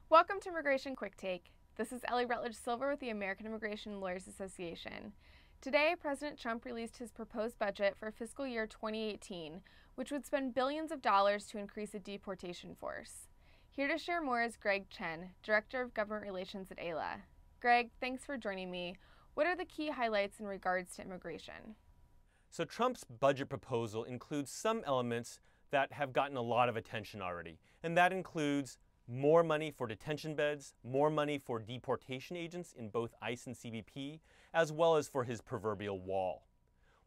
Welcome to Immigration Quicktake. This is Ellie Rutledge Silver with the American Immigration Lawyers Association. Today, President Trump released his proposed budget for fiscal year 2018, which would spend billions of dollars to increase the deportation force. Here to share more is Chen, Director of Government Relations at AILA. Greg, thanks for joining me. What are the key highlights in regards to immigration? So Trump's budget proposal includes some elements that have gotten a lot of attention already, and that includes more money for detention beds, more money for deportation agents in both ICE and CBP, as well as for his proverbial wall.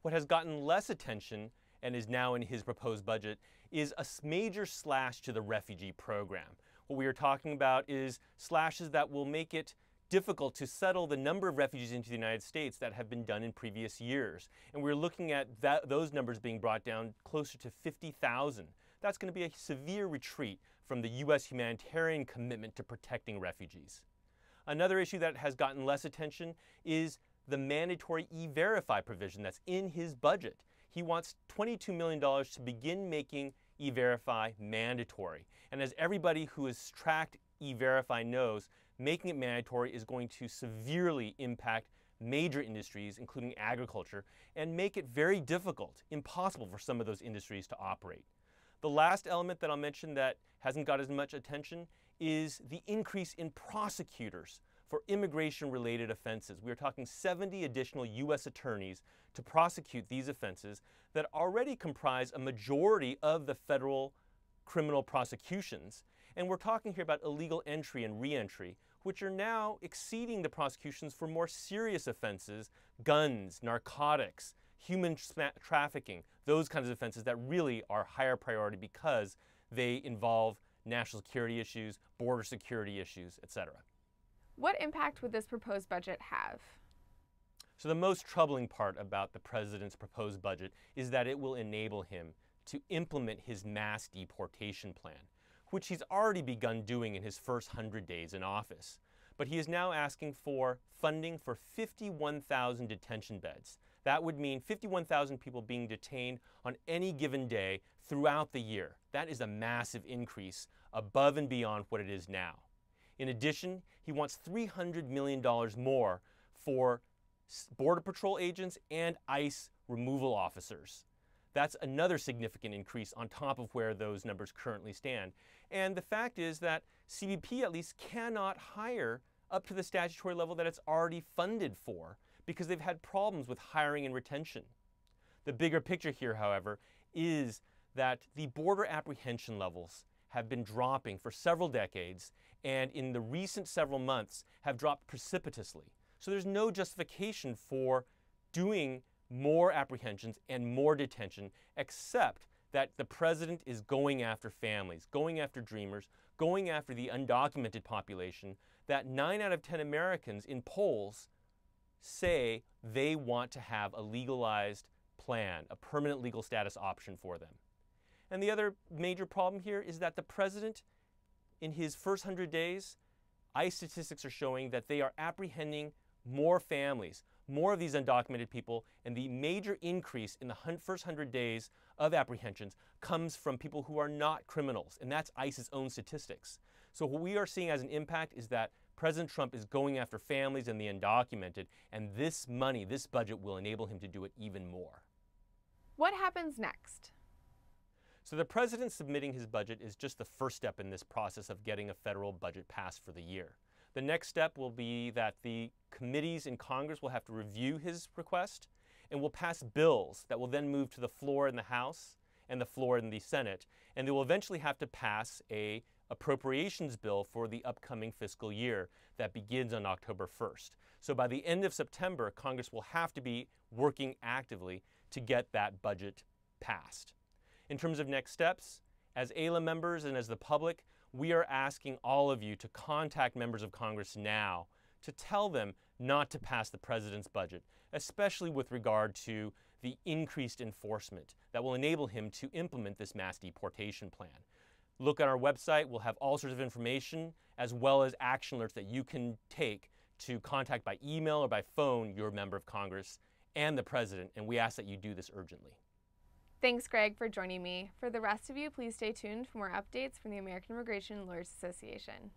What has gotten less attention and is now in his proposed budget is a major slash to the refugee program. What we are talking about is slashes that will make it difficult to settle the number of refugees into the United States that have been done in previous years. And we're looking at those numbers being brought down closer to 50,000. That's going to be a severe retreat from the U.S. humanitarian commitment to protecting refugees. Another issue that has gotten less attention is the mandatory E-Verify provision that's in his budget. He wants $22 million to begin making E-Verify mandatory. And as everybody who has tracked E-Verify knows, making it mandatory is going to severely impact major industries, including agriculture, and make it very difficult, impossible for some of those industries to operate. The last element that I'll mention that hasn't got as much attention is the increase in prosecutors for immigration-related offenses. We are talking 70 additional U.S. attorneys to prosecute these offenses that already comprise a majority of the federal criminal prosecutions. And we're talking here about illegal entry and re-entry, which are now exceeding the prosecutions for more serious offenses, guns, narcotics, human trafficking, those kinds of offenses that really are higher priority because they involve national security issues, border security issues, etc. What impact would this proposed budget have? So the most troubling part about the president's proposed budget is that it will enable him to implement his mass deportation plan, which he's already begun doing in his first 100 days in office. But he is now asking for funding for 51,000 detention beds. That would mean 51,000 people being detained on any given day throughout the year. That is a massive increase above and beyond what it is now. In addition, he wants $300 million more for Border Patrol agents and ICE removal officers. That's another significant increase on top of where those numbers currently stand. And the fact is that CBP at least cannot hire up to the statutory level that it's already funded for because they've had problems with hiring and retention. The bigger picture here, however, is that the border apprehension levels have been dropping for several decades and in the recent several months have dropped precipitously. So there's no justification for doing more apprehensions and more detention, except that the president is going after families, going after dreamers, going after the undocumented population, that 9 out of 10 Americans in polls say they want to have a legalized plan, a permanent legal status option for them. And the other major problem here is that the president, in his first 100 days, ICE statistics are showing that they are apprehending more families, more of these undocumented people, and the major increase in the first 100 days of apprehensions comes from people who are not criminals, and that's ICE's own statistics. So what we are seeing as an impact is that President Trump is going after families and the undocumented, and this money, this budget will enable him to do it even more. What happens next? So the president submitting his budget is just the first step in this process of getting a federal budget passed for the year. The next step will be that the committees in Congress will have to review his request and will pass bills that will then move to the floor in the House and the floor in the Senate, and they will eventually have to pass an appropriations bill for the upcoming fiscal year that begins on October 1st. So by the end of September, Congress will have to be working actively to get that budget passed. In terms of next steps, as AILA members and as the public, we are asking all of you to contact members of Congress now to tell them not to pass the president's budget, especially with regard to the increased enforcement that will enable him to implement this mass deportation plan. Look at our website. We'll have all sorts of information as well as action alerts that you can take to contact by email or by phone your member of Congress and the president, and we ask that you do this urgently. Thanks, Greg, for joining me. For the rest of you, please stay tuned for more updates from the American Immigration Lawyers Association.